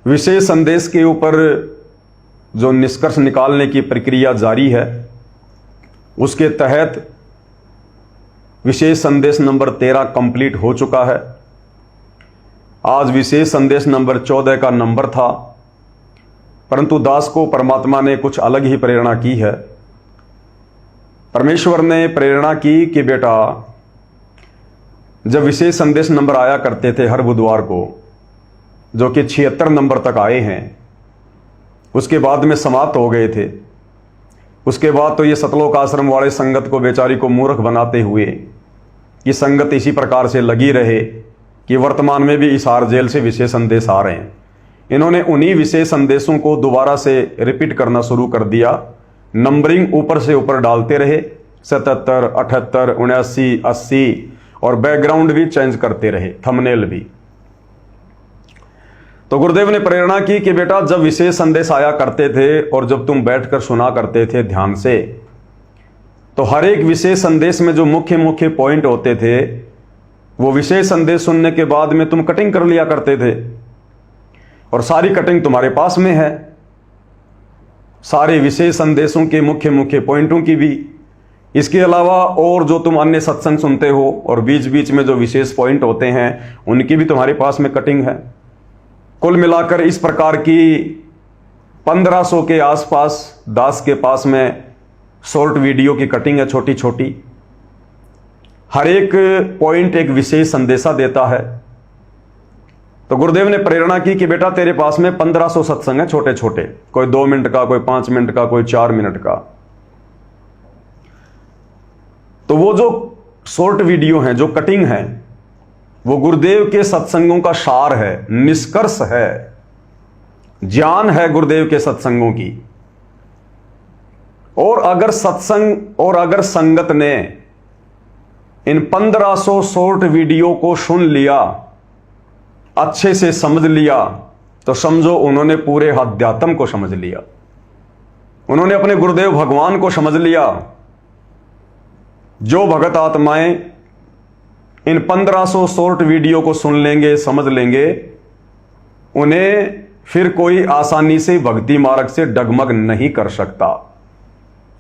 विशेष संदेश के ऊपर जो निष्कर्ष निकालने की प्रक्रिया जारी है, उसके तहत विशेष संदेश नंबर 13 कंप्लीट हो चुका है। आज विशेष संदेश नंबर 14 का नंबर था, परंतु दास को परमात्मा ने कुछ अलग ही प्रेरणा की है। परमेश्वर ने प्रेरणा की कि बेटा, जब विशेष संदेश नंबर आया करते थे हर बुधवार को, जो कि 76 नंबर तक आए हैं, उसके बाद में समाप्त हो गए थे। उसके बाद तो ये सतलोक आश्रम वाले संगत को बेचारी को मूर्ख बनाते हुए कि संगत इसी प्रकार से लगी रहे कि वर्तमान में भी हिसार जेल से विशेष संदेश आ रहे हैं। इन्होंने उन्हीं विशेष संदेशों को दोबारा से रिपीट करना शुरू कर दिया। नंबरिंग ऊपर से ऊपर डालते रहे, 77, 78, 79, 80, और बैकग्राउंड भी चेंज करते रहे, थंबनेल भी। तो गुरुदेव ने प्रेरणा की कि बेटा, जब विशेष संदेश आया करते थे और जब तुम बैठकर सुना करते थे ध्यान से, तो हर एक विशेष संदेश में जो मुख्य मुख्य पॉइंट होते थे, वो विशेष संदेश सुनने के बाद में तुम कटिंग कर लिया करते थे। और सारी कटिंग तुम्हारे पास में है, सारे विशेष संदेशों के मुख्य मुख्य पॉइंटों की भी। इसके अलावा और जो तुम अन्य सत्संग सुनते हो और बीच बीच में जो विशेष पॉइंट होते हैं, उनकी भी तुम्हारे पास में कटिंग है। कुल मिलाकर इस प्रकार की 1500 के आसपास दास के पास में शॉर्ट वीडियो की कटिंग है, छोटी छोटी। हर एक पॉइंट एक विशेष संदेशा देता है। तो गुरुदेव ने प्रेरणा की कि बेटा, तेरे पास में 1500 सत्संग है, छोटे छोटे, कोई 2 मिनट का, कोई 5 मिनट का, कोई 4 मिनट का। तो वो जो शॉर्ट वीडियो हैं, जो कटिंग है, वो गुरुदेव के सत्संगों का सार है, निष्कर्ष है, ज्ञान है गुरुदेव के सत्संगों की। और अगर सत्संग और अगर संगत ने इन 1500 शॉर्ट वीडियो को सुन लिया, अच्छे से समझ लिया, तो समझो उन्होंने पूरे अध्यात्म को समझ लिया, उन्होंने अपने गुरुदेव भगवान को समझ लिया। जो भगत आत्माएं इन 1500 शॉर्ट वीडियो को सुन लेंगे, समझ लेंगे, उन्हें फिर कोई आसानी से भक्ति मार्ग से डगमग नहीं कर सकता,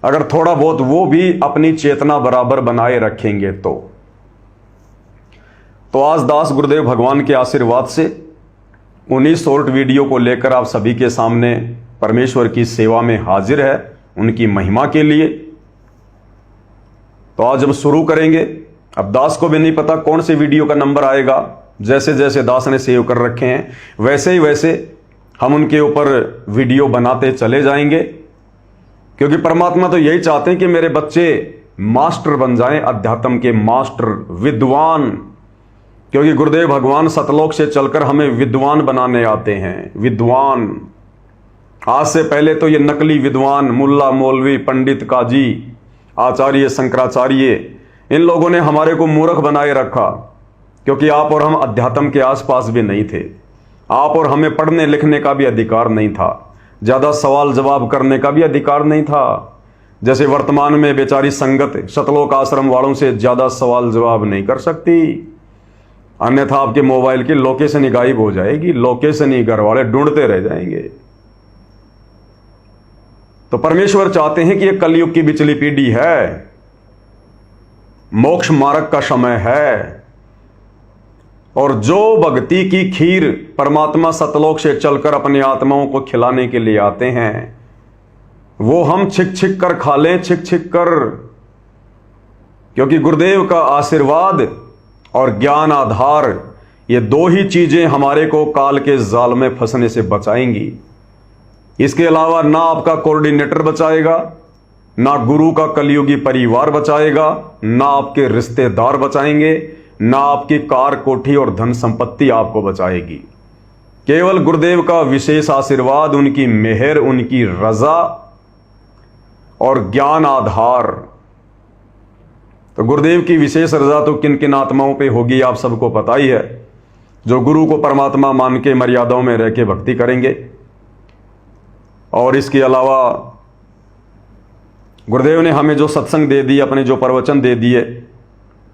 अगर थोड़ा बहुत वो भी अपनी चेतना बराबर बनाए रखेंगे तो आज दास गुरुदेव भगवान के आशीर्वाद से उन्हीं शॉर्ट वीडियो को लेकर आप सभी के सामने परमेश्वर की सेवा में हाजिर है, उनकी महिमा के लिए। तो आज हम शुरू करेंगे। अब दास को भी नहीं पता कौन से वीडियो का नंबर आएगा, जैसे जैसे दास ने सेव कर रखे हैं वैसे ही वैसे हम उनके ऊपर वीडियो बनाते चले जाएंगे, क्योंकि परमात्मा तो यही चाहते हैं कि मेरे बच्चे मास्टर बन जाएं, अध्यात्म के मास्टर, विद्वान। क्योंकि गुरुदेव भगवान सतलोक से चलकर हमें विद्वान बनाने आते हैं, विद्वान। आज से पहले तो ये नकली विद्वान, मुल्ला, मौलवी, पंडित, काजी, आचार्य, शंकराचार्य, इन लोगों ने हमारे को मूर्ख बनाए रखा, क्योंकि आप और हम अध्यात्म के आसपास भी नहीं थे। आप और हमें पढ़ने लिखने का भी अधिकार नहीं था, ज्यादा सवाल जवाब करने का भी अधिकार नहीं था। जैसे वर्तमान में बेचारी संगत सतलोक आश्रम वालों से ज्यादा सवाल जवाब नहीं कर सकती, अन्यथा आपके मोबाइल की लोकेशन ही गायब हो जाएगी, लोकेशन ही घर वाले ढूंढते रह जाएंगे। तो परमेश्वर चाहते हैं कि ये कलयुग की बिचली पीढ़ी है, मोक्ष मार्ग का समय है, और जो भक्ति की खीर परमात्मा सतलोक से चलकर अपनी आत्माओं को खिलाने के लिए आते हैं, वो हम छिक छिक कर खा लें, छिक छिक कर। क्योंकि गुरुदेव का आशीर्वाद और ज्ञान आधार, ये 2 ही चीजें हमारे को काल के जाल में फंसने से बचाएंगी। इसके अलावा ना आपका कोऑर्डिनेटर बचाएगा, ना गुरु का कलयुगी परिवार बचाएगा, ना आपके रिश्तेदार बचाएंगे, ना आपकी कार, कोठी और धन संपत्ति आपको बचाएगी। केवल गुरुदेव का विशेष आशीर्वाद, उनकी मेहर, उनकी रजा और ज्ञान आधार। तो गुरुदेव की विशेष रजा तो किन किन आत्माओं पे होगी आप सबको पता ही है, जो गुरु को परमात्मा मान के मर्यादाओं में रह के भक्ति करेंगे। और इसके अलावा गुरुदेव ने हमें जो सत्संग दे दिए, अपने जो प्रवचन दे दिए,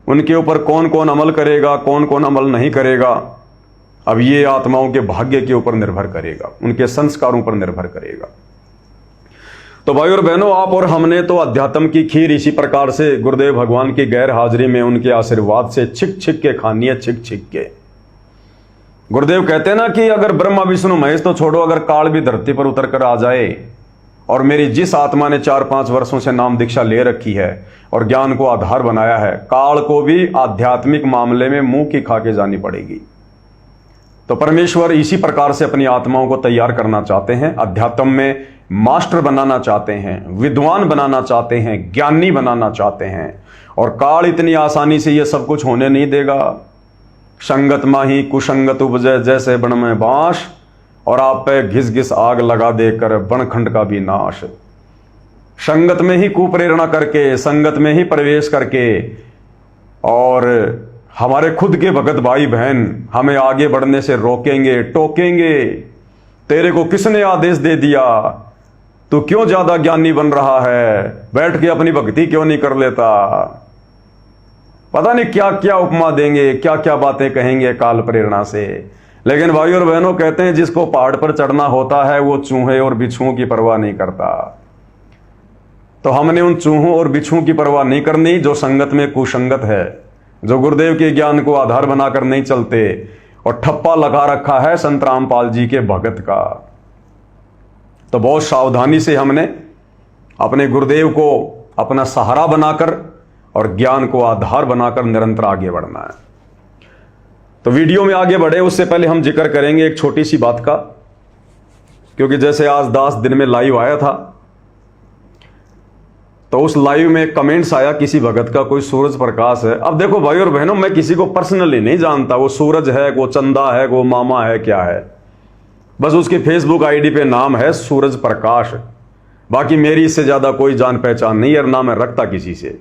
उनके ऊपर कौन कौन अमल करेगा, कौन कौन अमल नहीं करेगा, अब ये आत्माओं के भाग्य के ऊपर निर्भर करेगा, उनके संस्कारों पर निर्भर करेगा। तो भाई और बहनों, आप और हमने तो अध्यात्म की खीर इसी प्रकार से गुरुदेव भगवान की गैर हाजिरी में उनके आशीर्वाद से छिक छिक के खानी है, छिक छिक के। गुरुदेव कहते हैं ना कि अगर ब्रह्मा विष्णु महेश तो छोड़ो, अगर काल भी धरती पर उतर कर आ जाए और मेरी जिस आत्मा ने 4-5 वर्षों से नाम दीक्षा ले रखी है और ज्ञान को आधार बनाया है, काल को भी आध्यात्मिक मामले में मुंह की खा के जानी पड़ेगी। तो परमेश्वर इसी प्रकार से अपनी आत्माओं को तैयार करना चाहते हैं, अध्यात्म में मास्टर बनाना चाहते हैं, विद्वान बनाना चाहते हैं, ज्ञानी बनाना चाहते हैं। और काल इतनी आसानी से ये सब कुछ होने नहीं देगा। संगत माही कुसंगत उपजे जैसे बन में बांस, और आप पे घिस घिस आग लगा देकर बनखंड का भी नाश। संगत में ही कुप्रेरणा करके, संगत में ही प्रवेश करके, और हमारे खुद के भगत भाई बहन हमें आगे बढ़ने से रोकेंगे, टोकेंगे। तेरे को किसने आदेश दे दिया? तू क्यों ज्यादा ज्ञानी बन रहा है? बैठ के अपनी भक्ति क्यों नहीं कर लेता? पता नहीं क्या क्या उपमा देंगे, क्या क्या बातें कहेंगे काल प्रेरणा से। लेकिन भाई और बहनों, कहते हैं जिसको पहाड़ पर चढ़ना होता है वो चूहे और बिच्छुओं की परवाह नहीं करता। तो हमने उन चूहों और बिच्छुओं की परवाह नहीं करनी जो संगत में कुसंगत है, जो गुरुदेव के ज्ञान को आधार बनाकर नहीं चलते, और ठप्पा लगा रखा है संत रामपाल जी के भगत का। तो बहुत सावधानी से हमने अपने गुरुदेव को अपना सहारा बनाकर और ज्ञान को आधार बनाकर निरंतर आगे बढ़ना है। तो वीडियो में आगे बढ़े उससे पहले हम जिक्र करेंगे एक छोटी सी बात का, क्योंकि जैसे आज 10 दिन में लाइव आया था, तो उस लाइव में कमेंट्स आया किसी भगत का, कोई सूरज प्रकाश है। अब देखो भाई और बहनों, मैं किसी को पर्सनली नहीं जानता, वो सूरज है, वो चंदा है, वो मामा है, क्या है। बस उसकी फेसबुक आईडी पे नाम है सूरज प्रकाश। बाकी मेरी इससे ज्यादा कोई जान पहचान नहीं है, और ना मैं रखता किसी से।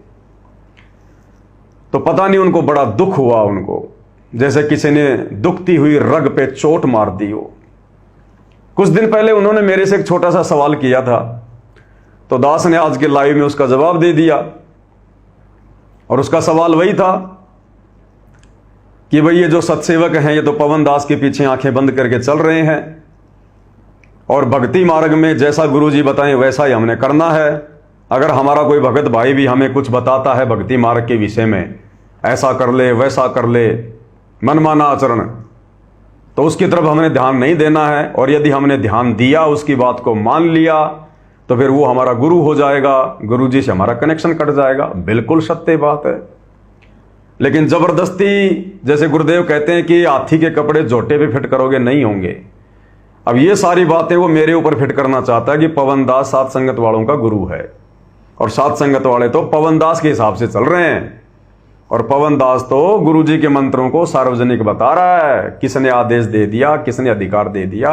तो पता नहीं उनको बड़ा दुख हुआ, उनको जैसे किसी ने दुखती हुई रग पे चोट मार दी हो। कुछ दिन पहले उन्होंने मेरे से एक छोटा सा सवाल किया था, तो दास ने आज के लाइव में उसका जवाब दे दिया। और उसका सवाल वही था कि भाई ये जो सत्सेवक हैं, ये तो पवन दास के पीछे आंखें बंद करके चल रहे हैं, और भक्ति मार्ग में जैसा गुरुजी बताएं वैसा ही हमने करना है। अगर हमारा कोई भगत भाई भी हमें कुछ बताता है भक्ति मार्ग के विषय में, ऐसा कर ले, वैसा कर ले, मनमाना आचरण, तो उसकी तरफ हमने ध्यान नहीं देना है। और यदि हमने ध्यान दिया, उसकी बात को मान लिया, तो फिर वो हमारा गुरु हो जाएगा, गुरुजी से हमारा कनेक्शन कट जाएगा। बिल्कुल सत्य बात है। लेकिन जबरदस्ती, जैसे गुरुदेव कहते हैं कि हाथी के कपड़े जोटे पे फिट करोगे, नहीं होंगे। अब ये सारी बातें वो मेरे ऊपर फिट करना चाहता है कि पवन दास सात संगत वालों का गुरु है, और सात संगत वाले तो पवन दास के हिसाब से चल रहे हैं, और पवन दास तो गुरुजी के मंत्रों को सार्वजनिक बता रहा है, किसने आदेश दे दिया, किसने अधिकार दे दिया।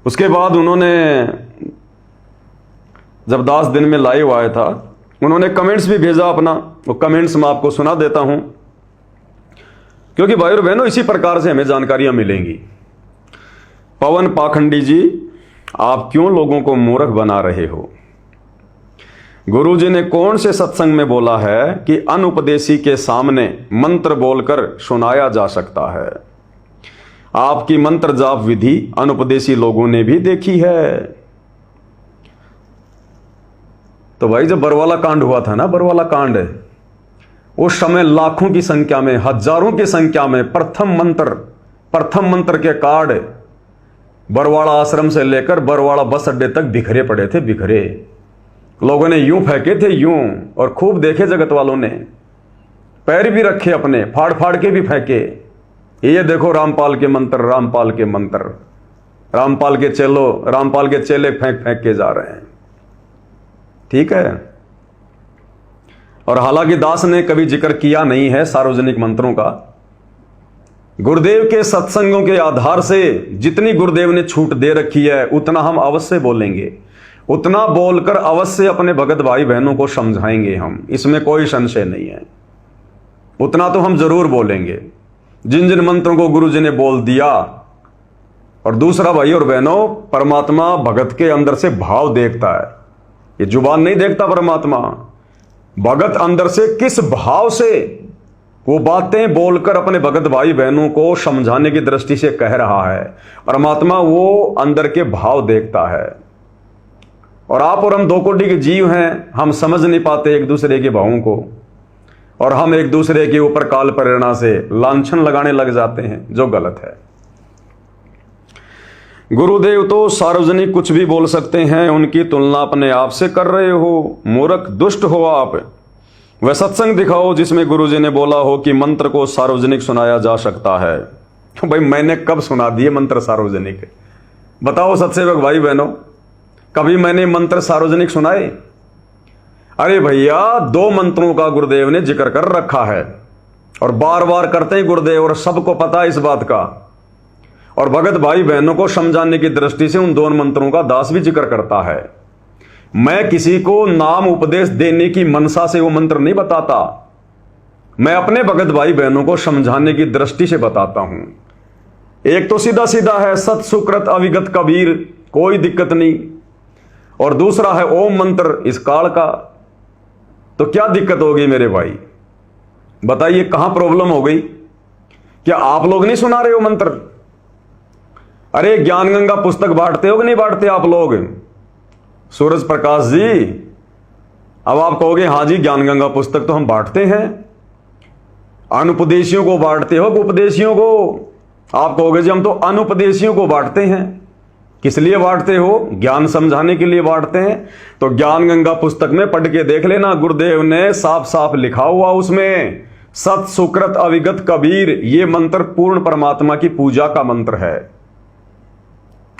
उसके बाद उन्होंने जब 10 दिन में लाइव आया था, उन्होंने कमेंट्स भी भेजा अपना। वो कमेंट्स मैं आपको सुना देता हूं, क्योंकि भाई और बहनों इसी प्रकार से हमें जानकारियां मिलेंगी। पवन पाखंडी जी, आप क्यों लोगों को मूर्ख बना रहे हो? गुरुजी ने कौन से सत्संग में बोला है कि अनुपदेशी के सामने मंत्र बोलकर सुनाया जा सकता है? आपकी मंत्र जाप विधि अनुपदेशी लोगों ने भी देखी है। तो भाई जब बरवाला कांड हुआ था ना, बरवाला कांड, उस समय लाखों की संख्या में, हजारों की संख्या में प्रथम मंत्र के कार्ड बरवाड़ा आश्रम से लेकर बरवाड़ा बस अड्डे तक बिखरे पड़े थे, बिखरे। लोगों ने यूं फेंके थे, यूं, और खूब देखे जगत वालों ने, पैर भी रखे अपने, फाड़ फाड़ के भी फेंके। ये देखो रामपाल के मंत्र, रामपाल के मंत्र, रामपाल के चेले फेंक फेंक के जा रहे हैं। ठीक है। और हालांकि दास ने कभी जिक्र किया नहीं है सार्वजनिक मंत्रों का। गुरुदेव के सत्संगों के आधार से जितनी गुरुदेव ने छूट दे रखी है उतना हम अवश्य बोलेंगे, उतना बोलकर अवश्य अपने भगत भाई बहनों को समझाएंगे हम, इसमें कोई संशय नहीं है। उतना तो हम जरूर बोलेंगे जिन जिन मंत्रों को गुरुजी ने बोल दिया। और दूसरा भाई और बहनों, परमात्मा भगत के अंदर से भाव देखता है, ये जुबान नहीं देखता परमात्मा। भगत अंदर से किस भाव से वो बातें बोलकर अपने भगत भाई बहनों को समझाने की दृष्टि से कह रहा है। परमात्मा वो अंदर के भाव देखता है। और आप और हम दो कोटि के जीव हैं, हम समझ नहीं पाते एक दूसरे के भावों को, और हम एक दूसरे के ऊपर काल प्रेरणा से लांछन लगाने लग जाते हैं, जो गलत है। गुरुदेव तो सार्वजनिक कुछ भी बोल सकते हैं, उनकी तुलना अपने आप से कर रहे हो, मूर्ख दुष्ट हो आप। वह सत्संग दिखाओ जिसमें गुरुजी ने बोला हो कि मंत्र को सार्वजनिक सुनाया जा सकता है। तो भाई मैंने कब सुना दिए मंत्र सार्वजनिक? बताओ सत्सेवक भाई बहनों, कभी मैंने मंत्र सार्वजनिक सुनाए? अरे भैया, 2 मंत्रों का गुरुदेव ने जिक्र कर रखा है और बार बार करते हैं गुरुदेव, और सबको पता है इस बात का। और भगत भाई बहनों को समझाने की दृष्टि से उन 2 मंत्रों का दास भी जिक्र करता है। मैं किसी को नाम उपदेश देने की मनसा से वो मंत्र नहीं बताता, मैं अपने भगत भाई बहनों को समझाने की दृष्टि से बताता हूं। एक तो सीधा सीधा है सत सुकृत अविगत कबीर, कोई दिक्कत नहीं, और दूसरा है ओम मंत्र इस काल का। तो क्या दिक्कत होगी मेरे भाई? बताइए कहां प्रॉब्लम हो गई? क्या आप लोग नहीं सुना रहे हो मंत्र? अरे ज्ञान गंगा पुस्तक बांटते हो कि नहीं बांटते आप लोग? सूरज प्रकाश जी, अब आप कहोगे हाँ जी ज्ञान गंगा पुस्तक तो हम बांटते हैं। अनुपदेशियों को बांटते हो कि उपदेशियों को? आप कहोगे जी हम तो अनुपदेशियों को बांटते हैं। किस लिए बांटते हो? ज्ञान समझाने के लिए बांटते हैं। तो ज्ञान गंगा पुस्तक में पढ़ के देख लेना, गुरुदेव ने साफ साफ लिखा हुआ उसमें, सत सुकृत अविगत कबीर, ये मंत्र पूर्ण परमात्मा की पूजा का मंत्र है।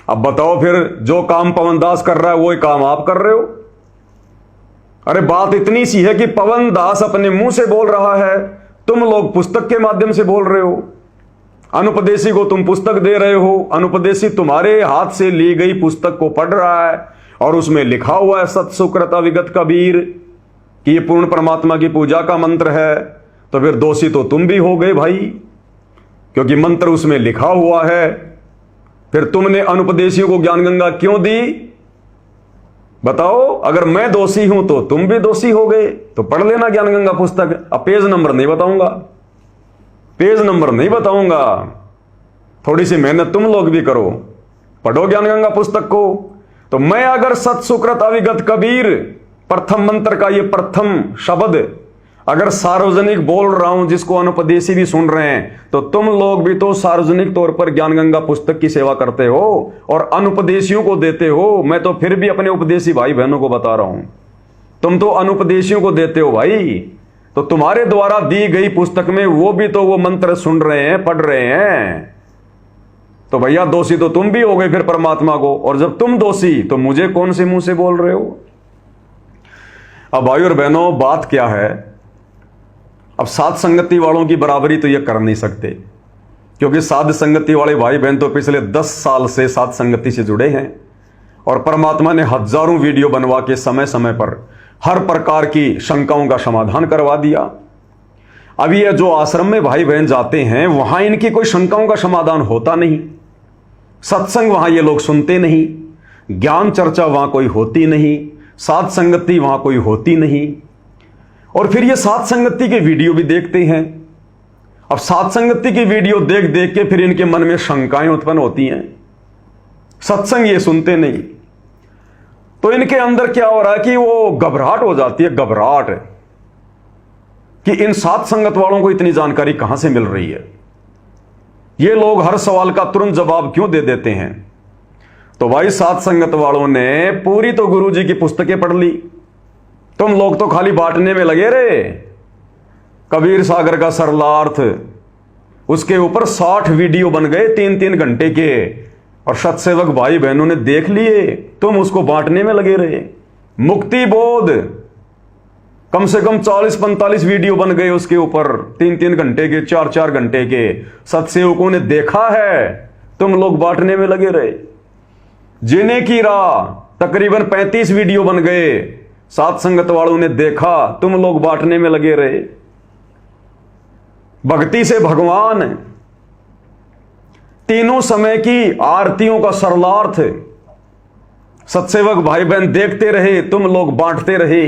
अब बताओ फिर, जो काम पवन दास कर रहा है वही काम आप कर रहे हो? अरे बात इतनी सी है कि पवन दास अपने मुंह से बोल रहा है, तुम लोग पुस्तक के माध्यम से बोल रहे हो। अनुपदेशी को तुम पुस्तक दे रहे हो, अनुपदेशी तुम्हारे हाथ से ली गई पुस्तक को पढ़ रहा है और उसमें लिखा हुआ है सत सुकृत अविगत कबीर कि ये पूर्ण परमात्मा की पूजा का मंत्र है। तो फिर दोषी तो तुम भी हो गए भाई, क्योंकि मंत्र उसमें लिखा हुआ है। फिर तुमने अनुपदेशियों को ज्ञान गंगा क्यों दी? बताओ, अगर मैं दोषी हूं तो तुम भी दोषी हो गए। तो पढ़ लेना ज्ञान गंगा पुस्तक। अब पेज नंबर नहीं बताऊंगा, पेज नंबर नहीं बताऊंगा, थोड़ी सी मेहनत तुम लोग भी करो, पढ़ो ज्ञान गंगा पुस्तक को। तो मैं अगर सत सुकृत अविगत कबीर प्रथम मंत्र का ये प्रथम शब्द अगर सार्वजनिक बोल रहा हूं, जिसको अनुपदेशी भी सुन रहे हैं, तो तुम लोग भी तो सार्वजनिक तौर पर ज्ञान गंगा पुस्तक की सेवा करते हो और अनुपदेशियों को देते हो। मैं तो फिर भी अपने उपदेशी भाई बहनों को बता रहा हूं, तुम तो अनुपदेशियों को देते हो भाई। तो तुम्हारे द्वारा दी गई पुस्तक में वो भी तो वो मंत्र सुन रहे हैं, पढ़ रहे हैं। तो भैया दोषी तो तुम भी हो गए फिर परमात्मा को, और जब तुम दोषी तो मुझे कौन से मुंह से बोल रहे हो? अब भाई और बहनों, बात क्या है, अब साध संगति वालों की बराबरी तो ये कर नहीं सकते, क्योंकि साध संगति वाले भाई बहन तो पिछले 10 साल से साध संगति से जुड़े हैं और परमात्मा ने हजारों वीडियो बनवा के समय समय पर हर प्रकार की शंकाओं का समाधान करवा दिया। अब ये जो आश्रम में भाई बहन जाते हैं, वहां इनकी कोई शंकाओं का समाधान होता नहीं, सत्संग वहां ये लोग सुनते नहीं, ज्ञान चर्चा वहां कोई होती नहीं, साध संगति वहां कोई होती नहीं, और फिर ये साध संगति के वीडियो भी देखते हैं। अब साध संगति की वीडियो देख देख के फिर इनके मन में शंकाएं उत्पन्न होती हैं, सत्संग ये सुनते नहीं। तो इनके अंदर क्या हो रहा है कि वो घबराहट हो जाती है, घबराहट कि इन साध संगत वालों को इतनी जानकारी कहां से मिल रही है, ये लोग हर सवाल का तुरंत जवाब क्यों दे देते हैं। तो भाई साध संगत वालों ने पूरी तो गुरुजी की पुस्तकें पढ़ ली, तुम लोग तो खाली बांटने में लगे रहे। कबीर सागर का सरलार्थ, उसके ऊपर 60 वीडियो बन गए 3-3 घंटे के, और सत्सेवक भाई बहनों ने देख लिए, तुम उसको बांटने में लगे रहे। मुक्ति बोध, कम से कम 40-45 वीडियो बन गए उसके ऊपर, 3-3 घंटे के, 4-4 घंटे के, सत्सेवकों ने देखा है, तुम लोग बांटने में लगे रहे। जीने की राह, तकरीबन 35 वीडियो बन गए, साध संगत वालों ने देखा, तुम लोग बांटने में लगे रहे। भक्ति से भगवान, तीनों समय की आरतियों का सरलार्थ, सत्सेवक भाई बहन देखते रहे, तुम लोग बांटते रहे।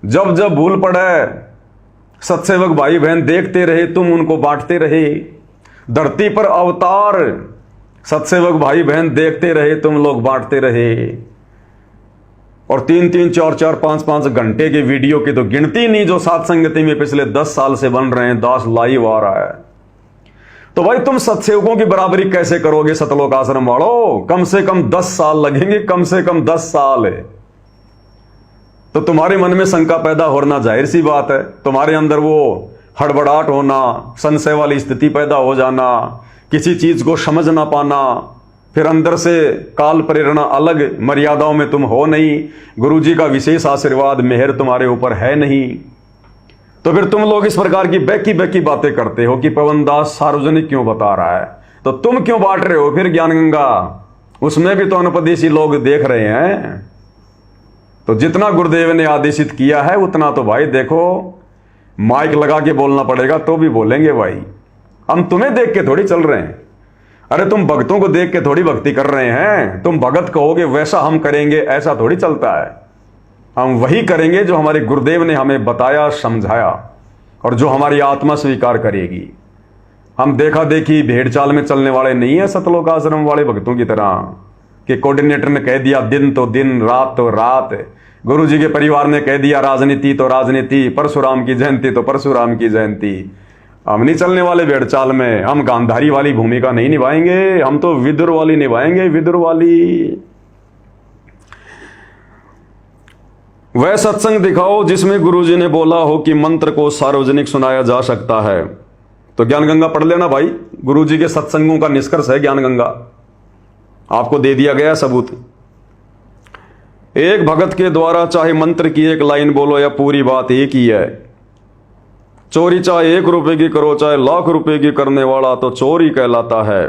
जब जब भूल पड़े, सत्सेवक भाई बहन देखते रहे, तुम उनको बांटते रहे। धरती पर अवतार सत्सेवक भाई बहन देखते रहे, तुम लोग बांटते रहे। और 3-3, 4-4, 5-5 घंटे के वीडियो की तो गिनती नहीं जो सात संगति में पिछले 10 साल से बन रहे हैं, 10 लाइव आ रहा है। तो भाई तुम सत्सेवकों की बराबरी कैसे करोगे सतलोक आश्रम वालों? कम से कम 10 साल लगेंगे, कम से कम 10 साल है। तो तुम्हारे मन में शंका पैदा होना जाहिर सी बात है, तुम्हारे अंदर वो हड़बड़ाहट होना, संशय वाली स्थिति पैदा हो जाना, किसी चीज को समझ ना पाना, फिर अंदर से काल प्रेरणा अलग, मर्यादाओं में तुम हो नहीं, गुरुजी का विशेष आशीर्वाद मेहर तुम्हारे ऊपर है नहीं। तो फिर तुम लोग इस प्रकार की बैकी बैकी बातें करते हो कि पवन दास सार्वजनिक क्यों बता रहा है, तो तुम क्यों बांट रहे हो फिर ज्ञान गंगा? उसमें भी तो अनुपदेशी लोग देख रहे हैं। तो जितना गुरुदेव ने आदेशित किया है उतना तो भाई देखो, माइक लगा के बोलना पड़ेगा तो भी बोलेंगे भाई। हम तुम्हें देख के थोड़ी चल रहे हैं, अरे तुम भक्तों को देख के थोड़ी भक्ति कर रहे हैं। तुम भगत कहोगे वैसा हम करेंगे, ऐसा थोड़ी चलता है। हम वही करेंगे जो हमारे गुरुदेव ने हमें बताया, समझाया, और जो हमारी आत्मा स्वीकार करेगी। हम देखा देखी भेड़ चाल में चलने वाले नहीं है सतलोक आश्रम वाले भक्तों की तरह कि कोऑर्डिनेटर ने कह दिया दिन तो दिन, रात तो रात, गुरुजी के परिवार ने कह दिया राजनीति तो राजनीति, परशुराम की जयंती तो परशुराम की जयंती। हम नहीं चलने वाले भेड़ चाल में, हम गांधारी वाली भूमिका नहीं निभाएंगे, हम तो विदुर वाली निभाएंगे, विदुर वाली। वह सत्संग दिखाओ जिसमें गुरुजी ने बोला हो कि मंत्र को सार्वजनिक सुनाया जा सकता है। तो ज्ञान गंगा पढ़ लेना भाई, गुरुजी के सत्संगों का निष्कर्ष है ज्ञान गंगा, आपको दे दिया गया सबूत। एक भगत के द्वारा चाहे मंत्र की एक लाइन बोलो या पूरी बात एक ही है। चोरी चाहे 1 रुपए की करो चाहे लाख रुपए की करने वाला तो चोर ही कहलाता है।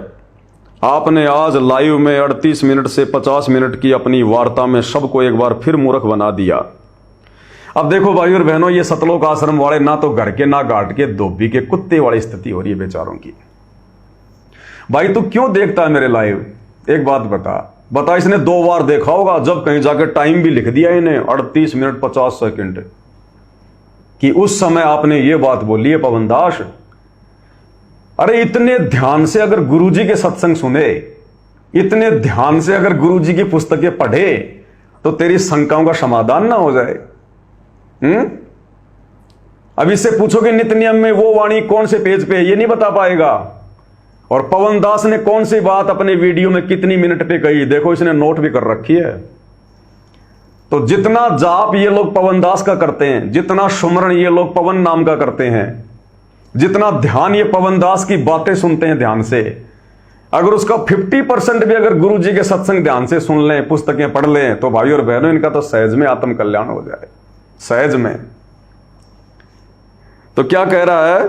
आपने आज लाइव में 38 मिनट से 50 मिनट की अपनी वार्ता में सबको एक बार फिर मूर्ख बना दिया। अब देखो भाई और बहनों, ये सतलोक आश्रम वाले ना तो घर के ना घाट के, धोबी के कुत्ते वाली स्थिति हो रही है बेचारों की। भाई तू क्यों देखता है मेरे लाइव? एक बात बता, इसने 2 बार देखा होगा, जब कहीं जाकर टाइम भी लिख दिया इन्हें 38 मिनट 50 सेकंड कि उस समय आपने ये बात बोली है पवन दास। अरे इतने ध्यान से अगर गुरुजी के सत्संग सुने, इतने ध्यान से अगर गुरुजी की पुस्तकें पढ़े तो तेरी शंकाओं का समाधान ना हो जाए? अब इससे पूछोगे नित्य नियम में वो वाणी कौन से पेज पे है, ये नहीं बता पाएगा। और पवन दास ने कौन सी बात अपने वीडियो में कितनी मिनट पे कही, देखो इसने नोट भी कर रखी है। तो जितना जाप ये लोग पवन दास का करते हैं, जितना सुमरण ये लोग पवन नाम का करते हैं, जितना ध्यान ये पवन दास की बातें सुनते हैं ध्यान से, अगर उसका 50% भी अगर गुरु जी के सत्संग ध्यान से सुन लें, पुस्तकें पढ़ लें, तो भाई और बहनों इनका तो सहज में आत्म कल्याण हो जाए, सहज में। तो क्या कह रहा है?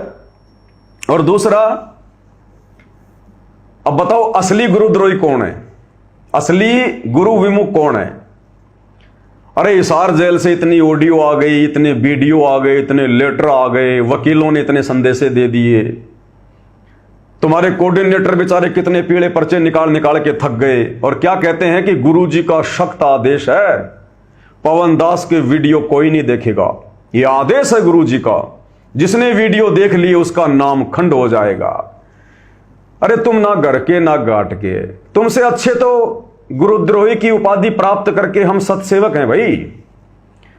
और दूसरा, अब बताओ असली गुरुद्रोही कौन है, असली गुरु विमुख कौन है? अरे हिसार जेल से इतनी ऑडियो आ गई, इतने वीडियो आ गए, इतने लेटर आ गए, वकीलों ने इतने संदेशे दे दिए, तुम्हारे कोऑर्डिनेटर बेचारे कितने पीले पर्चे निकाल निकाल के थक गए, और क्या कहते हैं कि गुरुजी का सख्त आदेश है, पवन दास के वीडियो कोई नहीं देखेगा, ये आदेश है गुरुजी का, जिसने वीडियो देख लिए उसका नाम खंड हो जाएगा। अरे तुम ना घर के ना घाट के, तुमसे अच्छे तो गुरुद्रोही की उपाधि प्राप्त करके हम सत्सेवक हैं भाई।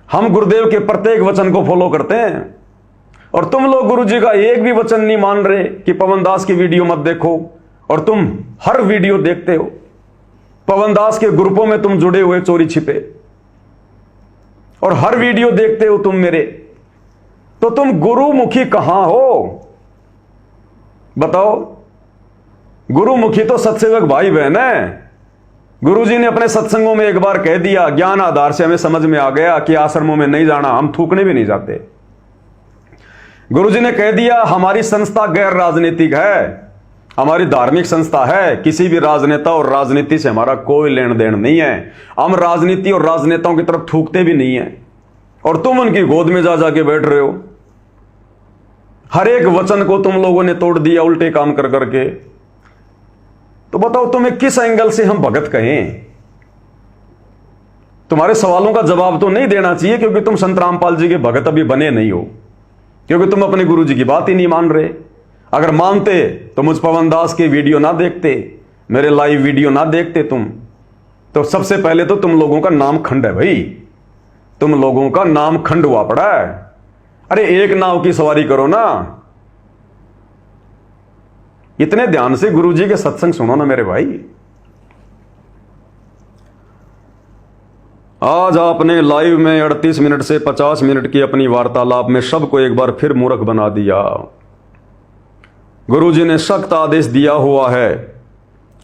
हम गुरुदेव के प्रत्येक वचन को फॉलो करते हैं, और तुम लोग गुरुजी का एक भी वचन नहीं मान रहे कि पवन दास की वीडियो मत देखो, और तुम हर वीडियो देखते हो। पवन दास के ग्रुपों में तुम जुड़े हुए चोरी छिपे, और हर वीडियो देखते हो तुम मेरे। तो तुम गुरुमुखी कहां हो बताओ? गुरुमुखी तो सत्सेवक भाई बहन है। गुरुजी ने अपने सत्संगों में एक बार कह दिया, ज्ञान आधार से हमें समझ में आ गया कि आश्रमों में नहीं जाना, हम थूकने भी नहीं जाते। गुरुजी ने कह दिया हमारी संस्था गैर राजनीतिक है, हमारी धार्मिक संस्था है, किसी भी राजनेता और राजनीति से हमारा कोई लेन देन नहीं है, हम राजनीति और राजनेताओं की तरफ थूकते भी नहीं है। और तुम उनकी गोद में जा जाके बैठ रहे हो, हर एक वचन को तुम लोगों ने तोड़ दिया उल्टे काम कर करके। तो बताओ तुम्हें किस एंगल से हम भगत कहें? तुम्हारे सवालों का जवाब तो नहीं देना चाहिए, क्योंकि तुम संत रामपाल जी के भगत अभी बने नहीं हो। क्योंकि तुम अपने गुरु जी की बात ही नहीं मान रहे। अगर मानते तो मुझ पवन दास के वीडियो ना देखते, मेरे लाइव वीडियो ना देखते तुम। तो सबसे पहले तो तुम लोगों का नाम खंड है भाई, तुम लोगों का नाम खंड हुआ पड़ा है। अरे एक नाव की सवारी करो ना। इतने ध्यान से गुरु जी के सत्संग सुनो ना मेरे भाई। आज आपने लाइव में 38 मिनट से 50 मिनट की अपनी वार्तालाप में सबको एक बार फिर मूर्ख बना दिया। गुरु जी ने सख्त आदेश दिया हुआ है,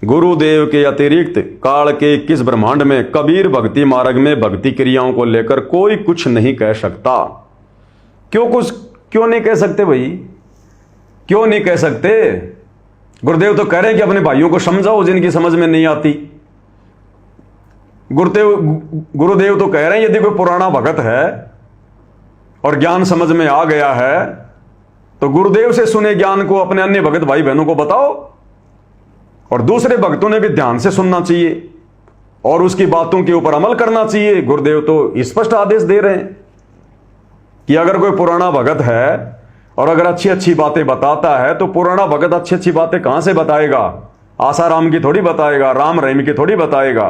गुरुदेव के अतिरिक्त काल के 21 ब्रह्मांड में कबीर भक्ति मार्ग में भक्ति क्रियाओं को लेकर कोई कुछ नहीं कह सकता। क्यों नहीं कह सकते भाई? क्यों नहीं कह सकते? गुरुदेव तो कह रहे हैं कि अपने भाइयों को समझाओ जिनकी समझ में नहीं आती। गुरुदेव तो कह रहे हैं यदि कोई पुराना भगत है और ज्ञान समझ में आ गया है तो गुरुदेव से सुने ज्ञान को अपने अन्य भगत भाई बहनों को बताओ, और दूसरे भक्तों ने भी ध्यान से सुनना चाहिए और उसकी बातों के ऊपर अमल करना चाहिए। गुरुदेव तो स्पष्ट आदेश दे रहे हैं कि अगर कोई पुराना भगत है और अगर अच्छी अच्छी बातें बताता है तो पुराना भगत अच्छी अच्छी बातें कहां से बताएगा? आसाराम की थोड़ी बताएगा, राम रहीम की थोड़ी बताएगा,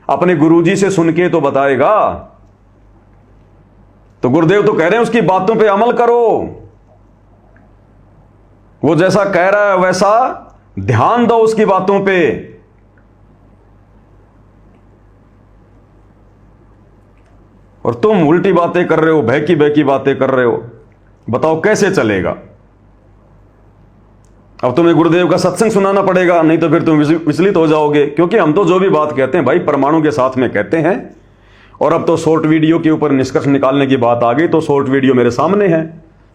अपने गुरुजी से सुन के तो बताएगा। तो गुरुदेव तो कह रहे हैं उसकी बातों पे अमल करो, वो जैसा कह रहा है वैसा ध्यान दो उसकी बातों पे। और तुम उल्टी बातें कर रहे हो, बहकी बहकी बातें कर रहे हो, बताओ कैसे चलेगा? अब तुम्हें गुरुदेव का सत्संग सुनाना पड़ेगा, नहीं तो फिर तुम विचलित हो जाओगे। क्योंकि हम तो जो भी बात कहते हैं भाई प्रमाणों के साथ में कहते हैं। और अब तो शॉर्ट वीडियो के ऊपर निष्कर्ष निकालने की बात आ गई, तो शॉर्ट वीडियो मेरे सामने है।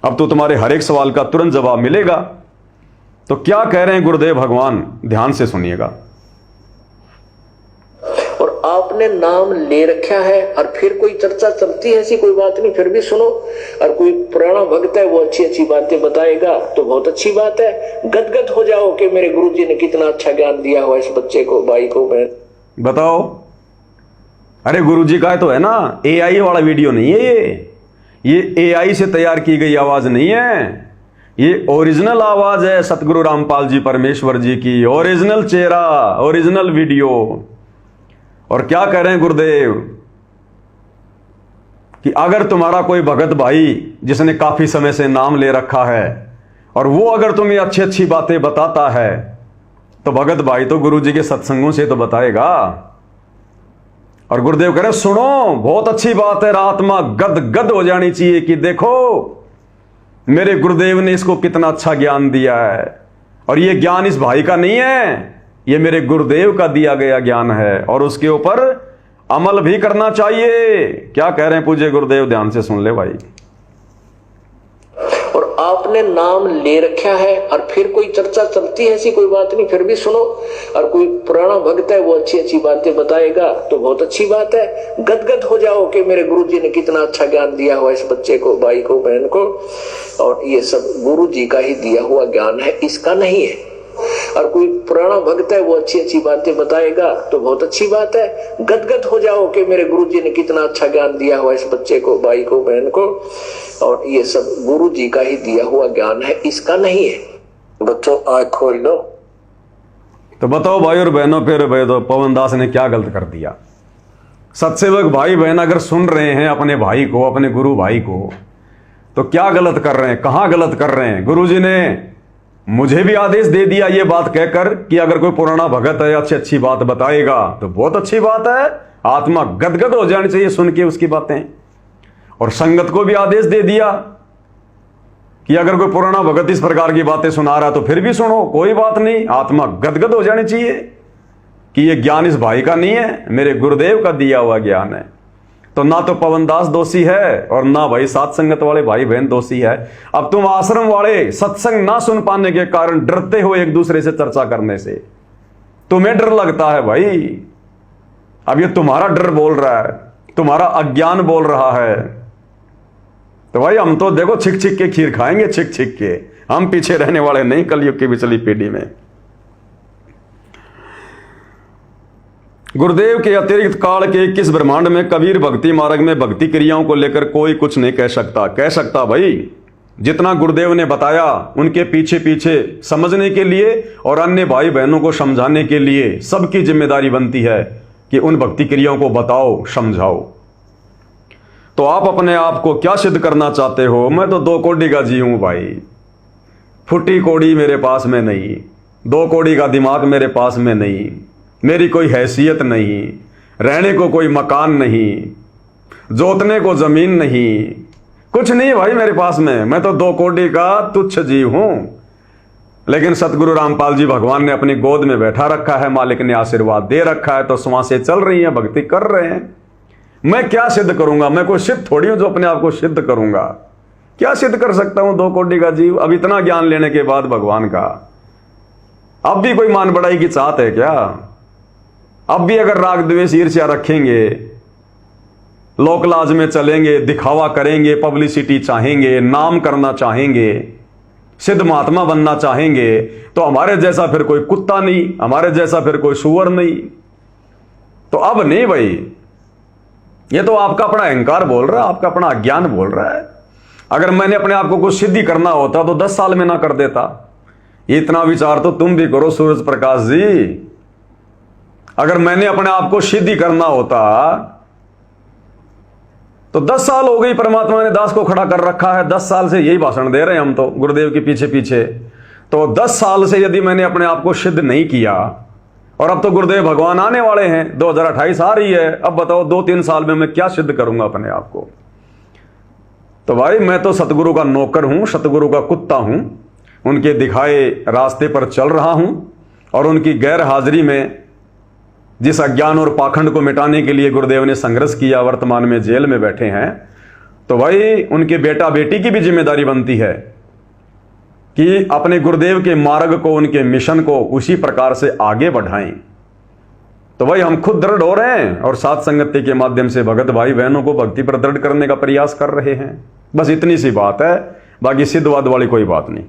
अब तो तुम्हारे हर एक सवाल का तुरंत जवाब मिलेगा। तो क्या कह रहे हैं गुरुदेव भगवान, ध्यान से सुनिएगा। और आपने नाम ले रखा है और फिर कोई चर्चा चलती है, ऐसी कोई बात नहीं, फिर भी सुनो। और कोई पुराना भक्त है वो अच्छी अच्छी बातें बताएगा तो बहुत अच्छी बात है। गदगद हो जाओ कि मेरे गुरुजी ने कितना अच्छा ज्ञान दिया हुआ इस बच्चे को, भाई को, बहन। बताओ। अरे गुरुजी का तो है ना, एआई वाला वीडियो नहीं है ये एआई से तैयार की गई आवाज नहीं है, ये ओरिजिनल आवाज है सतगुरु रामपाल जी परमेश्वर जी की, ओरिजिनल चेहरा, ओरिजिनल वीडियो। और क्या कह रहे हैं गुरुदेव कि अगर तुम्हारा कोई भगत भाई जिसने काफी समय से नाम ले रखा है और वो अगर तुम्हें अच्छी अच्छी बातें बताता है तो भगत भाई तो गुरु जी के सत्संगों से तो बताएगा। और गुरुदेव कह रहे सुनो, बहुत अच्छी बात है, आत्मा गद गद हो जानी चाहिए कि देखो मेरे गुरुदेव ने इसको कितना अच्छा ज्ञान दिया है। और ये ज्ञान इस भाई का नहीं है, ये मेरे गुरुदेव का दिया गया ज्ञान है और उसके ऊपर अमल भी करना चाहिए। क्या कह रहे हैं पूज्य गुरुदेव, ध्यान से सुन ले भाई। और आपने नाम ले रखा है और फिर कोई चर्चा चलती है, ऐसी कोई बात नहीं, फिर भी सुनो। और कोई पुराना भक्त है वो अच्छी अच्छी बातें बताएगा तो बहुत अच्छी बात है। गदगद हो जाओ कि मेरे गुरुजी ने कितना अच्छा ज्ञान दिया हुआ इस बच्चे को, भाई को, बहन को। और ये सब गुरु जी का ही दिया हुआ ज्ञान है, इसका नहीं है। और कोई पुराना भक्त है वो अच्छी अच्छी बातें बताएगा तो बहुत अच्छी बात है। गदगद हो जाओ कि मेरे गुरुजी ने कितना अच्छा ज्ञान दिया हुआ इस बच्चे को, भाई को, बहन को। और ये सब गुरु जी का ही दिया हुआ ज्ञान है, इसका नहीं है। बच्चों आँख खोल लो। तो बताओ भाई और बहनों, फिर पवन दास ने क्या गलत कर दिया? सत्सेवक भाई बहन अगर सुन रहे हैं अपने भाई को, अपने गुरु भाई को, तो क्या गलत कर रहे हैं, कहां गलत कर रहे हैं? गुरुजी ने मुझे भी आदेश दे दिया ये बात कहकर कि अगर कोई पुराना भगत है अच्छी अच्छी बात बताएगा तो बहुत अच्छी बात है, आत्मा गदगद हो जानी चाहिए सुन के उसकी बातें। और संगत को भी आदेश दे दिया कि अगर कोई पुराना भगत इस प्रकार की बातें सुना रहा तो फिर भी सुनो, कोई बात नहीं, आत्मा गदगद हो जानी चाहिए कि ये ज्ञान इस भाई का नहीं है, मेरे गुरुदेव का दिया हुआ ज्ञान है। तो ना तो पवन दास दोषी है और ना भाई सात संगत वाले भाई बहन दोषी है। अब तुम आश्रम वाले सत्संग ना सुन पाने के कारण डरते हो एक दूसरे से चर्चा करने से, तुम्हें डर लगता है भाई। अब ये तुम्हारा डर बोल रहा है, तुम्हारा अज्ञान बोल रहा है। तो भाई हम तो देखो छिक छिक के खीर खाएंगे, छिक छिक के, हम पीछे रहने वाले नहीं कलयुग की पिछली पीढ़ी में। गुरुदेव के अतिरिक्त काल के 21 ब्रह्मांड में कबीर भक्ति मार्ग में भक्ति क्रियाओं को लेकर कोई कुछ नहीं कह सकता। कह सकता भाई, जितना गुरुदेव ने बताया उनके पीछे पीछे समझने के लिए और अन्य भाई बहनों को समझाने के लिए सबकी जिम्मेदारी बनती है कि उन भक्ति क्रियाओं को बताओ, समझाओ। तो आप अपने आप को क्या सिद्ध करना चाहते हो? मैं तो 2 कौड़ी का जी हूं भाई, फुटी कौड़ी मेरे पास में नहीं, 2 कौड़ी का दिमाग मेरे पास में नहीं, मेरी कोई हैसियत नहीं, रहने को कोई मकान नहीं, जोतने को जमीन नहीं, कुछ नहीं भाई मेरे पास में। मैं तो 2 कौड़ी का तुच्छ जीव हूं। लेकिन सतगुरु रामपाल जी भगवान ने अपनी गोद में बैठा रखा है, मालिक ने आशीर्वाद दे रखा है, तो श्वासें चल रही हैं, भक्ति कर रहे हैं। मैं क्या सिद्ध करूंगा? मैं कोई सिद्ध थोड़ी हूं जो अपने आप को सिद्ध करूंगा। क्या सिद्ध कर सकता हूं 2 कौड़ी का जीव? अब इतना ज्ञान लेने के बाद भगवान का अब भी कोई मान बढ़ाई की चाहत है क्या? अब भी अगर राग द्वेष ईर्ष्या रखेंगे, लोकलाज में चलेंगे, दिखावा करेंगे, पब्लिसिटी चाहेंगे, नाम करना चाहेंगे, सिद्ध महात्मा बनना चाहेंगे, तो हमारे जैसा फिर कोई कुत्ता नहीं, हमारे जैसा फिर कोई सुअर नहीं। तो अब नहीं भाई, ये तो आपका अपना अहंकार बोल रहा है, आपका अपना अज्ञान बोल रहा है। अगर मैंने अपने आप को कुछ सिद्धि करना होता तो 10 साल में ना कर देता। इतना विचार तो तुम भी करो सूरज प्रकाश जी। अगर मैंने अपने आप को सिद्धि करना होता तो 10 साल हो गई, परमात्मा ने दास को खड़ा कर रखा है, 10 साल से यही भाषण दे रहे हैं हम तो गुरुदेव के पीछे पीछे। तो 10 साल से यदि मैंने अपने आप को सिद्ध नहीं किया, और अब तो गुरुदेव भगवान आने वाले हैं, 2028 आ रही है, अब बताओ 2-3 साल में मैं क्या सिद्ध करूंगा अपने आप को? तो भाई मैं तो सतगुरु का नौकर हूं, सतगुरु का कुत्ता हूं, उनके दिखाए रास्ते पर चल रहा हूं, और उनकी गैर हाजिरी में जिस अज्ञान और पाखंड को मिटाने के लिए गुरुदेव ने संघर्ष किया, वर्तमान में जेल में बैठे हैं, तो भाई उनके बेटा बेटी की भी जिम्मेदारी बनती है कि अपने गुरुदेव के मार्ग को, उनके मिशन को उसी प्रकार से आगे बढ़ाएं। तो भाई हम खुद दृढ़ हो रहे हैं और साथ संगति के माध्यम से भगत भाई बहनों को भक्ति पर दृढ़ करने का प्रयास कर रहे हैं। बस इतनी सी बात है, बाकी सिद्धवाद वाली कोई बात नहीं।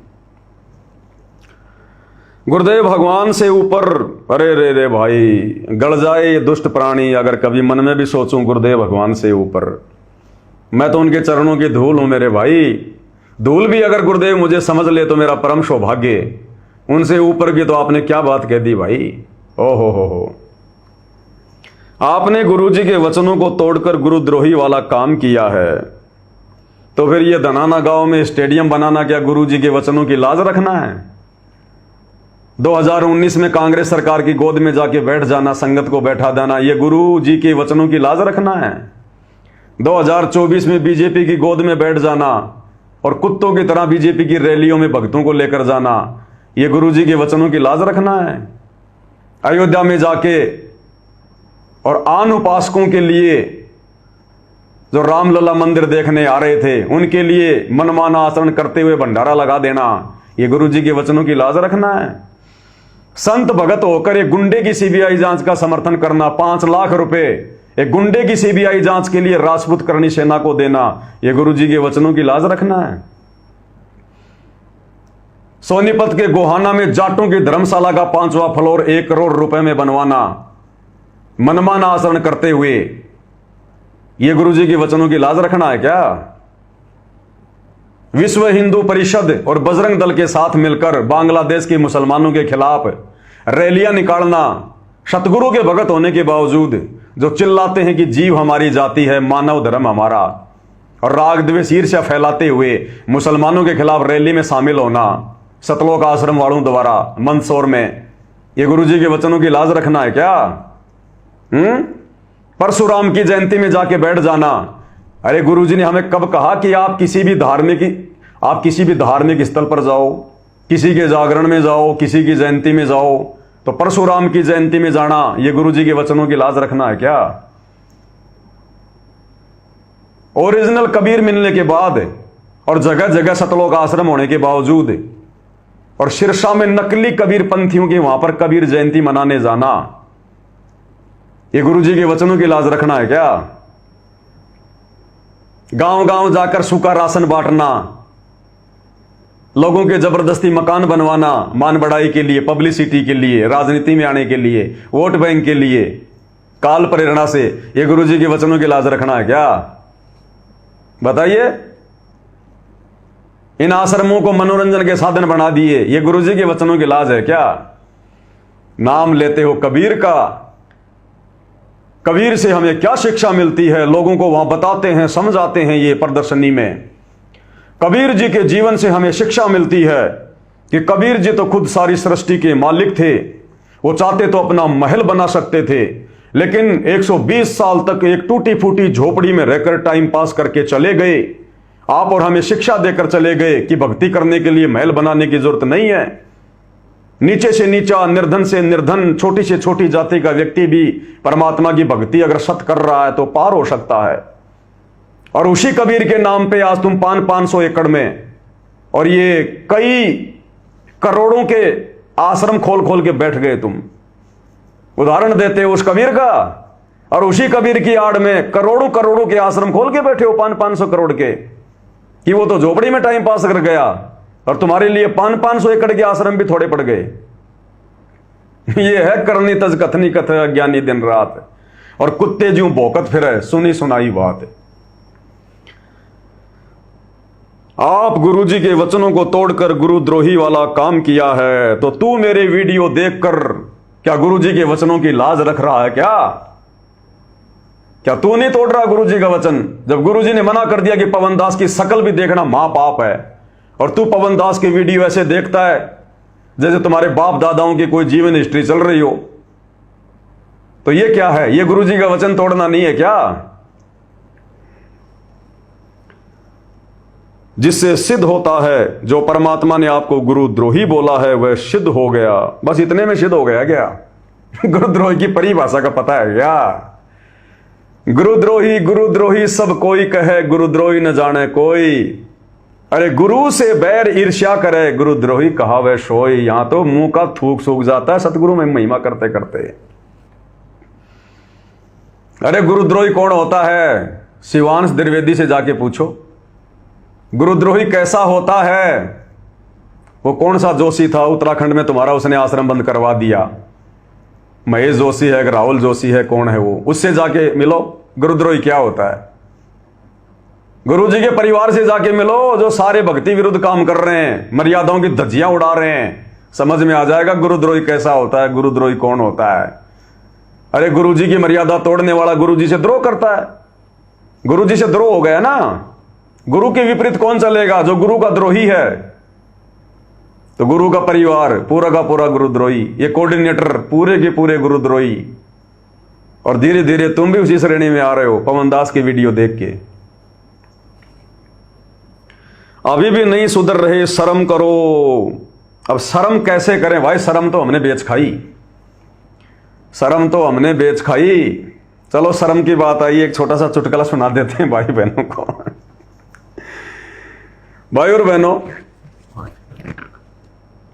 गुरुदेव भगवान से ऊपर, अरे रे रे भाई, गड़ जाए ये दुष्ट प्राणी। अगर कभी मन में भी सोचूं गुरुदेव भगवान से ऊपर, मैं तो उनके चरणों की धूल हूं मेरे भाई। धूल भी अगर गुरुदेव मुझे समझ ले तो मेरा परम सौभाग्य। उनसे ऊपर की तो आपने क्या बात कह दी भाई। ओ हो। आपने गुरुजी के वचनों को तोड़कर गुरुद्रोही वाला काम किया है, तो फिर ये धनाना गांव में स्टेडियम बनाना क्या गुरुजी के वचनों की लाज रखना है? 2019 में कांग्रेस सरकार की गोद में जाके बैठ जाना, संगत को बैठा देना, ये गुरु जी के वचनों की लाज रखना है? 2024 में बीजेपी की गोद में बैठ जाना और कुत्तों की तरह बीजेपी की रैलियों में भक्तों को लेकर जाना, ये गुरु जी के वचनों की लाज रखना है? अयोध्या में जाके और आन उपासकों के लिए जो रामलला मंदिर देखने आ रहे थे, उनके लिए मनमाना आचरण करते हुए भंडारा लगा देना, ये गुरु जी के वचनों की लाज रखना है? संत भगत होकर एक गुंडे की सीबीआई जांच का समर्थन करना, 5 लाख रुपए एक गुंडे की सीबीआई जांच के लिए राजपूत करणी सेना को देना, यह गुरुजी के वचनों की लाज रखना है? सोनीपत के गोहाना में जाटों की धर्मशाला का 5वां फ्लोर 1 करोड़ रुपए में बनवाना, मनमाना आचरण करते हुए, यह गुरुजी के वचनों की लाज रखना है क्या? विश्व हिंदू परिषद और बजरंग दल के साथ मिलकर बांग्लादेश के मुसलमानों के खिलाफ रैलियां निकालना, सतगुरु के भगत होने के बावजूद जो चिल्लाते हैं कि जीव हमारी जाति है, मानव धर्म हमारा, और राग द्वेष ईर्ष्या फैलाते हुए मुसलमानों के खिलाफ रैली में शामिल होना सतलोक आश्रम वालों द्वारा मंदसौर में, ये गुरुजी के वचनों की लाज रखना है क्या? परशुराम की जयंती में जाके बैठ जाना। अरे गुरुजी ने हमें कब कहा कि आप किसी भी धार्मिक स्थल पर जाओ, किसी के जागरण में जाओ, किसी की जयंती में जाओ, तो परशुराम की जयंती में जाना, ये गुरुजी के वचनों की लाज रखना है क्या? ओरिजिनल कबीर मिलने के बाद और जगह जगह सतलोक आश्रम होने के बावजूद और सिरसा में नकली कबीर पंथियों की वहां पर कबीर जयंती मनाने जाना, ये गुरुजी के वचनों की लाज रखना है क्या? गांव गांव जाकर सूखा राशन बांटना, लोगों के जबरदस्ती मकान बनवाना, मान बढ़ाई के लिए, पब्लिसिटी के लिए, राजनीति में आने के लिए, वोट बैंक के लिए, काल प्रेरणा से, ये गुरुजी के वचनों की लाज रखना है क्या? बताइए। इन आश्रमों को मनोरंजन के साधन बना दिए। ये गुरुजी के वचनों की लाज है क्या? नाम लेते हो कबीर का, कबीर से हमें क्या शिक्षा मिलती है, लोगों को वहां बताते हैं, समझाते हैं ये प्रदर्शनी में। कबीर जी के जीवन से हमें शिक्षा मिलती है कि कबीर जी तो खुद सारी सृष्टि के मालिक थे। वो चाहते तो अपना महल बना सकते थे, लेकिन 120 साल तक एक टूटी फूटी झोपड़ी में रहकर टाइम पास करके चले गए। आप और हमें शिक्षा देकर चले गए कि भक्ति करने के लिए महल बनाने की जरूरत नहीं है। नीचे से नीचा, निर्धन से निर्धन, छोटी से छोटी जाति का व्यक्ति भी परमात्मा की भक्ति अगर सत कर रहा है तो पार हो सकता है। और उसी कबीर के नाम पे आज तुम 500 एकड़ में और ये कई करोड़ों के आश्रम खोल खोल के बैठ गए। तुम उदाहरण देते हो उस कबीर का, और उसी कबीर की आड़ में करोड़ों करोड़ों के आश्रम खोल के बैठे हो 500 करोड़ के, कि वो तो झोपड़ी में टाइम पास कर गया और तुम्हारे लिए 500 एकड़ के आश्रम भी थोड़े पड़ गए। ये है करनी तज कथनी कथ अज्ञानी दिन रात, और कुत्ते ज्यों भौंकत फिरे सुनी सुनाई बात। आप गुरुजी के वचनों को तोड़कर गुरुद्रोही वाला काम किया है, तो तू मेरे वीडियो देखकर क्या गुरुजी के वचनों की लाज रख रहा है क्या? क्या तू नहीं तोड़ रहा गुरुजी का वचन? जब गुरुजी ने मना कर दिया कि पवन दास की शकल भी देखना महापाप है, और तू पवन दास की वीडियो ऐसे देखता है जैसे तुम्हारे बाप दादाओं की कोई जीवन हिस्ट्री चल रही हो, तो ये क्या है? ये गुरुजी का वचन तोड़ना नहीं है क्या? जिससे सिद्ध होता है, जो परमात्मा ने आपको गुरुद्रोही बोला है वह सिद्ध हो गया। बस इतने में सिद्ध हो गया क्या? गुरुद्रोही की परिभाषा का पता है क्या? गुरुद्रोही गुरुद्रोही सब कोई कहे, गुरुद्रोही न जाने कोई। अरे गुरु से बैर ईर्ष्या करे, गुरुद्रोही कहावे सोई। यहां तो मुंह का थूक सूख जाता है सतगुरु में महिमा करते करते। अरे गुरुद्रोही कौन होता है? शिवांश द्विवेदी से जाके पूछो गुरुद्रोही कैसा होता है। वो कौन सा जोशी था उत्तराखंड में तुम्हारा उसने आश्रम बंद करवा दिया? महेश जोशी है, राहुल जोशी है, कौन है वो? उससे जाके मिलो, गुरुद्रोही क्या होता है। गुरुजी के परिवार से जाके मिलो जो सारे भक्ति विरुद्ध काम कर रहे हैं, मर्यादाओं की धज्जियां उड़ा रहे हैं, समझ में आ जाएगा गुरुद्रोही कैसा होता है, गुरुद्रोही कौन होता है। अरे गुरुजी की मर्यादा तोड़ने वाला गुरुजी से द्रोह करता है। गुरुजी से द्रोह हो गया ना। गुरु के विपरीत कौन चलेगा? जो गुरु का द्रोही है। तो गुरु का परिवार पूरा का पूरा गुरुद्रोही, ये कोऑर्डिनेटर पूरे के पूरे गुरुद्रोही। और धीरे धीरे तुम भी उसी श्रेणी में आ रहे हो पवन दास की वीडियो देख के। अभी भी नहीं सुधर रहे, शर्म करो। अब शर्म कैसे करें भाई? शर्म तो हमने बेच खाई, शर्म तो हमने बेच खाई। चलो शर्म की बात आई, एक छोटा सा चुटकुला सुना देते हैं भाई बहनों को। भाई और बहनों,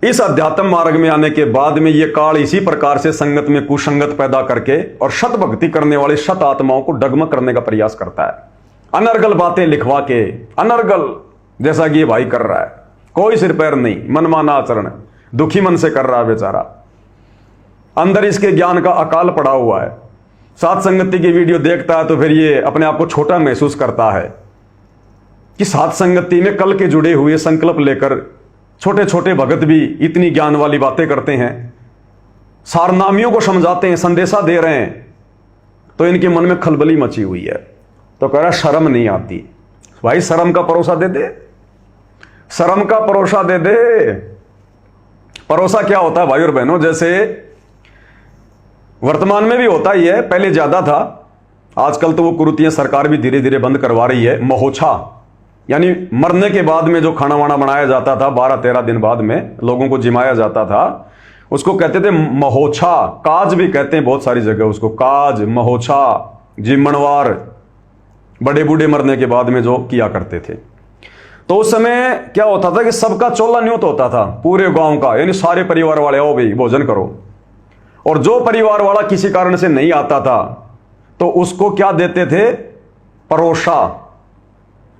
इस अध्यात्म मार्ग में आने के बाद में ये काल इसी प्रकार से संगत में कुसंगत पैदा करके और शत भक्ति करने वाले शत आत्माओं को डगमग करने का प्रयास करता है। अनर्गल बातें लिखवा के, अनर्गल जैसा कि ये भाई कर रहा है, कोई सिर पैर नहीं, मनमाना आचरण, दुखी मन से कर रहा है बेचारा। अंदर इसके ज्ञान का अकाल पड़ा हुआ है। सात संगति की वीडियो देखता है तो फिर ये अपने आप को छोटा महसूस करता है कि सात संगति में कल के जुड़े हुए संकल्प लेकर छोटे छोटे भगत भी इतनी ज्ञान वाली बातें करते हैं, सारनामियों को समझाते हैं, संदेशा दे रहे हैं, तो इनके मन में खलबली मची हुई है। तो कह रहा शर्म नहीं आती। भाई शर्म का परोसा दे दे, शर्म का परोसा दे दे। परोसा क्या होता है भाई और बहनों? जैसे वर्तमान में भी होता ही है, पहले ज्यादा था, आजकल तो वो कुरीतियां सरकार भी धीरे धीरे बंद करवा रही है। महोछा यानी मरने के बाद में जो खाना वाना बनाया जाता था, 12-13 दिन बाद में लोगों को जिमाया जाता था, उसको कहते थे महोछा। काज भी कहते हैं बहुत सारी जगह उसको, काज, महोछा, जिम्मणवार, बड़े बूढ़े मरने के बाद में जो किया करते थे। तो उस समय क्या होता था कि सबका चोला न्योत होता था पूरे गांव का, यानी सारे परिवार वाले आओ भाई भोजन करो। और जो परिवार वाला किसी कारण से नहीं आता था तो उसको क्या देते थे? परोसा।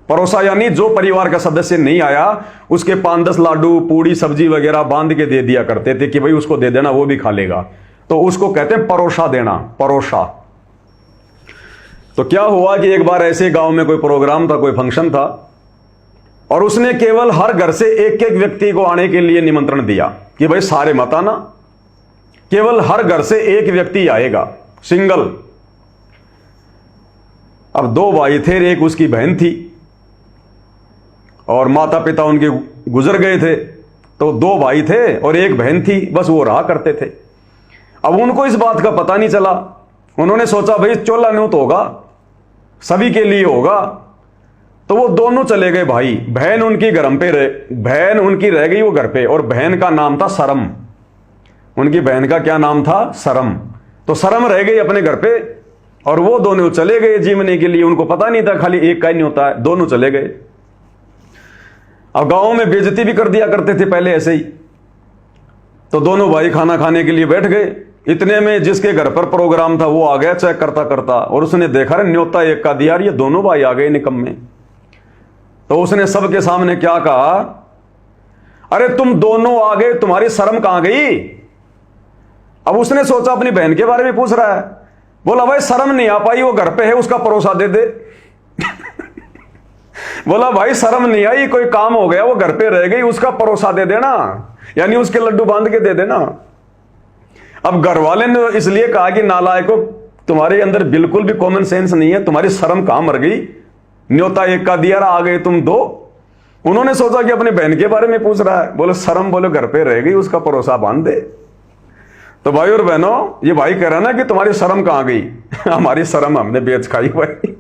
परोसा यानी जो परिवार का सदस्य नहीं आया उसके 5-10 लाडू, पूड़ी, सब्जी वगैरह बांध के दे दिया करते थे कि भाई उसको दे देना, वो भी खा लेगा। तो उसको कहते हैं परोसा देना, परोसा। तो क्या हुआ कि एक बार ऐसे गांव में कोई प्रोग्राम था, कोई फंक्शन था, और उसने केवल हर घर से एक एक व्यक्ति को आने के लिए निमंत्रण दिया कि भाई सारे मत आना, केवल हर घर से एक व्यक्ति आएगा, सिंगल। अब दो भाई थे, एक उसकी बहन थी और माता पिता उनके गुजर गए थे, तो दो भाई थे और एक बहन थी, बस वो रहा करते थे। अब उनको इस बात का पता नहीं चला, उन्होंने सोचा भाई चोला न्यू तो होगा, सभी के लिए होगा, तो वो दोनों चले गए भाई। बहन उनकी बहन उनकी रह गई वो घर पे, और बहन का नाम था सरम। उनकी बहन का क्या नाम था? सरम। तो सरम रह गई अपने घर पे और वो दोनों चले गए जीवने के लिए। उनको पता नहीं था खाली एक का ही नहीं होता है, दोनों चले गए। अब गांव में बेइज्जती भी कर दिया करते थे पहले ऐसे ही। तो दोनों भाई खाना खाने के लिए बैठ गए, इतने में जिसके घर पर प्रोग्राम था वो आ गया चेक करता करता, और उसने देखा रे न्योता एक का दिया, ये दोनों भाई आ गए निकम्मे। तो उसने सबके सामने क्या कहा, अरे तुम दोनों आ गए, तुम्हारी शर्म कहां गई? अब उसने सोचा अपनी बहन के बारे में पूछ रहा है, बोला भाई शर्म नहीं आ पाई, वो घर पे है, उसका परोसा दे दे। बोला भाई शर्म नहीं आई, कोई काम हो गया, वो घर पे रह गई, उसका परोसा दे देना, यानी उसके लड्डू बांध के दे देना। अब घर वाले ने इसलिए कहा कि नालायको, तुम्हारे अंदर बिल्कुल भी कॉमन सेंस नहीं है, तुम्हारी शर्म कहां मर गई? न्योता एक का दिया, आ गए तुम दो। उन्होंने सोचा कि अपने बहन के बारे में पूछ रहा है, बोले शर्म, बोले घर पे रह गई, उसका परोसा बांध दे। तो भाई और बहनों, ये भाई कह रहा ना कि तुम्हारी शर्म कहां गई? हमारी शर्म हमने बेच खाई भाई।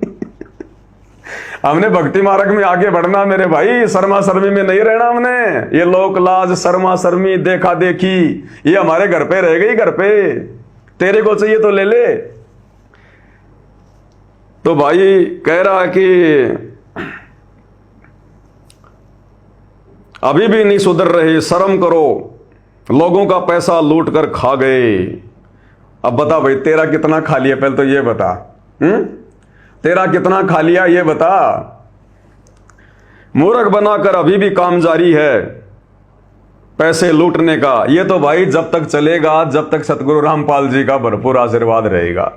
हमने भक्ति मार्ग में आगे बढ़ना मेरे भाई, शर्मा शर्मी में नहीं रहना हमने। ये लोक लाज, शर्मा शर्मी, देखा देखी, ये हमारे घर पे रह गई। घर पे तेरे को चाहिए तो ले ले। तो भाई कह रहा कि अभी भी नहीं सुधर रहे, शर्म करो, लोगों का पैसा लूट कर खा गए। अब बता भाई तेरा कितना खा लिया, पहले तो ये बता। तेरा कितना खा लिया ये बता। मूर्ख बनाकर अभी भी काम जारी है पैसे लूटने का। ये तो भाई जब तक चलेगा, जब तक सतगुरु रामपाल जी का भरपूर आशीर्वाद रहेगा।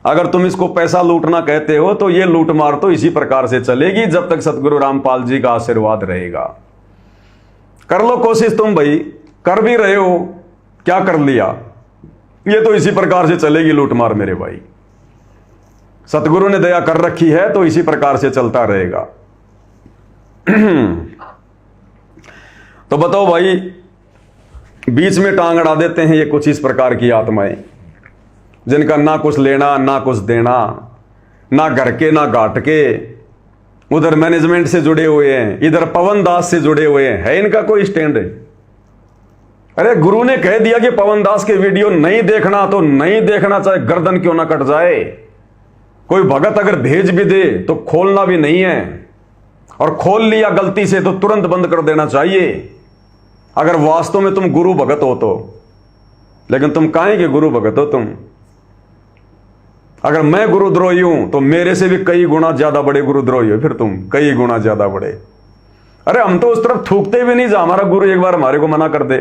अगर तुम इसको पैसा लूटना कहते हो तो ये लूट मार तो इसी प्रकार से चलेगी जब तक सतगुरु रामपाल जी का आशीर्वाद रहेगा। कर लो कोशिश, तुम भाई कर भी रहे हो, क्या कर लिया? ये तो इसी प्रकार से चलेगी लूट मार मेरे भाई। सतगुरु ने दया कर रखी है तो इसी प्रकार से चलता रहेगा। तो बताओ भाई, बीच में टांग अड़ा देते हैं ये कुछ इस प्रकार की आत्माएं, जिनका ना कुछ लेना ना कुछ देना, ना घर के ना घाट के। उधर मैनेजमेंट से जुड़े हुए हैं, इधर पवन दास से जुड़े हुए हैं, है इनका कोई स्टैंड? अरे गुरु ने कह दिया कि पवन दास के वीडियो नहीं देखना तो नहीं देखना, चाहे गर्दन क्यों ना कट जाए। कोई भगत अगर भेज भी दे तो खोलना भी नहीं है, और खोल लिया गलती से तो तुरंत बंद कर देना चाहिए, अगर वास्तव में तुम गुरु भगत हो तो। लेकिन तुम काहे के गुरु भगत हो तुम? अगर मैं गुरुद्रोही हूं तो मेरे से भी कई गुना ज्यादा बड़े गुरुद्रोही हो फिर तुम, कई गुना ज्यादा बड़े। अरे हम तो उस तरफ थूकते भी नहीं, जा हमारा गुरु एक बार हमारे को मना कर दे।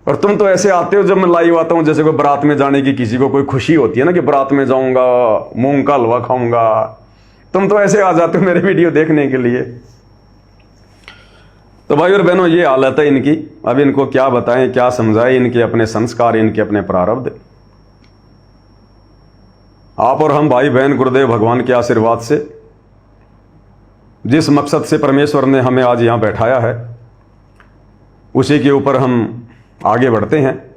और तुम तो ऐसे आते हो, जब मैं लाइव आता हूं जैसे कोई बारात में जाने की किसी को कोई खुशी होती है ना कि बारात में जाऊंगा, मूंग का हलवा खाऊंगा, तुम तो ऐसे आ जाते हो मेरे वीडियो देखने के लिए। तो भाई और बहनों, ये हालत है इनकी। अब इनको क्या बताएं, क्या समझाएं, इनके अपने संस्कार, इनके अपने प्रारब्ध। आप और हम भाई बहन गुरुदेव भगवान के आशीर्वाद से, जिस मकसद से परमेश्वर ने हमें आज यहां बैठाया है, उसी के ऊपर हम आगे बढ़ते हैं।